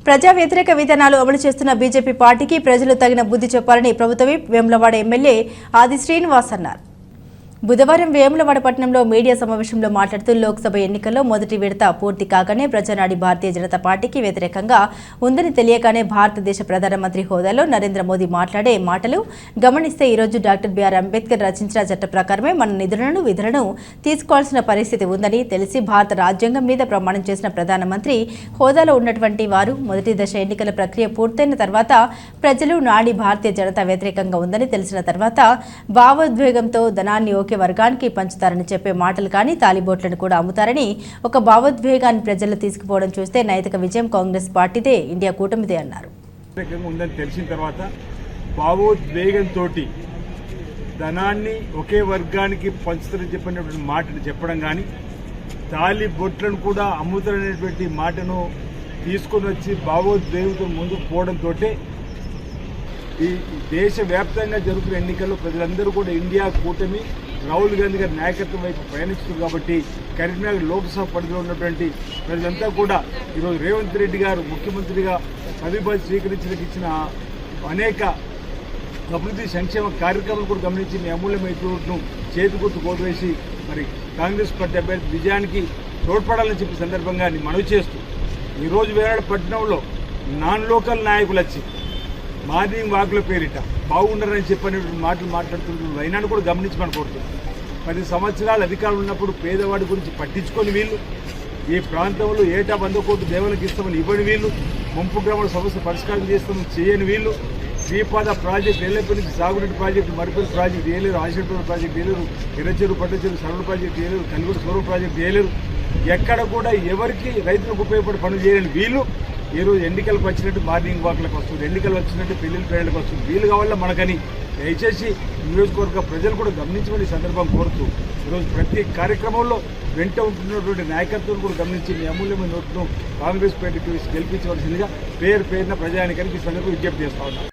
ప్రజా వ్యతిరేక విధానాలు అమలు చేస్తున్న బీజేపీ పార్టీకి ప్రజలు తగిన బుద్ధి చెప్పాలని ప్రభుత్వ విప్ వేములవాడ ఎమ్మెల్యే ఆది శ్రీనివాస్ అన్నారు. బుధవారం వేములవాడ పట్టణంలో మీడియా సమావేశంలో మాట్లాడుతూ లోక్సభ ఎన్నికల్లో మొదటి విడత పూర్తి కాగానే ప్రజానాడి భారతీయ జనతా పార్టీకి వ్యతిరేకంగా ఉందని తెలియగానే భారతదేశ ప్రధానమంత్రి హోదాలో నరేంద్ర మోదీ మాట్లాడే మాటలు గమనిస్తే ఈరోజు డాక్టర్ బిఆర్ అంబేద్కర్ రచించిన చట్ట ప్రకారమే మన నిధులను విధులను తీసుకోవాల్సిన పరిస్థితి ఉందని తెలిసి భారత రాజ్యాంగం మీద ప్రమాణం చేసిన ప్రధానమంత్రి హోదాలో ఉన్నటువంటి వారు మొదటి దశ ఎన్నికల ప్రక్రియ పూర్తయిన తర్వాత ప్రజలు నాడి భారతీయ జనతా వ్యతిరేకంగా ఉందని తెలిసిన తర్వాత భావోద్వేగంతో ధనాన్ని ఒకే వర్గానికి పంచుతారని చెప్పే మాటలు కానీ తాలిబోట్లను కూడా అమ్ముతారని ఒక భావోద్వేగాన్ని ప్రజలు తీసుకుపోవడం చూస్తే నైతిక విజయం కాంగ్రెస్ పార్టీదే, ఇండియా కూటమిదే అన్నారు. ఉందని తెలిసిన తర్వాత భావోద్వేగంతో ధనాన్ని ఒకే వర్గానికి పంచుతారని చెప్పినటువంటి మాటను చెప్పడం కానీ తాలిబొట్లను కూడా అమ్ముతారనేటువంటి మాటను తీసుకొని వచ్చి భావోద్వేగంతో ముందుకు పోవడంతో ఈ దేశవ్యాప్తంగా జరుగుతున్న ఎన్నికల్లో ప్రజలందరూ కూడా ఇండియా కూటమి రాహుల్ గాంధీ గారి నాయకత్వం వైపు ప్రయాణిస్తున్నారు. కాబట్టి కరీంనగర్ లోక్సభ పరిధిలో ఉన్నటువంటి ప్రజలంతా కూడా ఈరోజు రేవంత్ రెడ్డి గారు ముఖ్యమంత్రిగా పదవి స్వీకరించడానికి ఇచ్చిన అనేక అభివృద్ధి సంక్షేమ కార్యక్రమాలు కూడా గమనించి మీ అమూల్యమైనను చేతి గుర్తు కోటవేసి మరి కాంగ్రెస్ పార్టీ అభ్యర్థి విజయానికి తోడ్పడాలని చెప్పి సందర్భంగా మనవి చేస్తూ ఈరోజు వేలాడ పట్టణంలో నాన్ లోకల్ నాయకులు వచ్చి మార్నింగ్ వాకుల పేరిట బాగుండరని చెప్పినటువంటి మాటలు మాట్లాడుతున్న వైనాన్ని కూడా గమనించి మనం కోరుతున్నాం. 10 సంవత్సరాలు అధికారులు ఉన్నప్పుడు పేదవాడి గురించి పట్టించుకొని వీళ్ళు ఈ ప్రాంతంలో ఏటా 100 కోట్లు దేవులకు ఇస్తామని ఇవ్వని వీళ్ళు ముంపు గ్రామాల సమస్య పరిష్కారం చేస్తామని చేయని వీళ్ళు శ్రీపాద ప్రాజెక్టు ఎల్లపల్లి సాగునీటి ప్రాజెక్టు మరిపల్లి ప్రాజెక్టు వేయలేరు, ఆశీర్వాద ప్రాజెక్టు వేయలేరు, ఎర్రచెరువు పట్టచెరువు సరళ ప్రాజెక్టు వేయలేరు, కలుగుడు సౌర ప్రాజెక్టు వేయలేరు. ఎక్కడ కూడా ఎవరికి రైతులకు ఉపయోగపడే పనులు చేయలేని వీళ్ళు ఈరోజు ఎన్నికలకు వచ్చినట్టు మార్నింగ్ వాక్లకు వస్తుంది, ఎన్నికలు వచ్చినట్టు పెళ్లిళ్ళ పేర్లకు వస్తుంది. వీలు కావాలా మనకని దయచేసి నియోజకవర్గ ప్రజలు కూడా గమనించమని సందర్భం కోరుతూ ఈరోజు ప్రతి కార్యక్రమంలో వెంట ఉంటున్నటువంటి నాయకత్వం కూడా గమనించి మీ అమూల్యమైన నోట్ను కాంగ్రెస్ పార్టీకి గెలిపించవలసిందిగా పేరున ప్రజానికానికి ఈ సందర్భంగా విజ్ఞప్తి చేస్తా ఉన్నారు.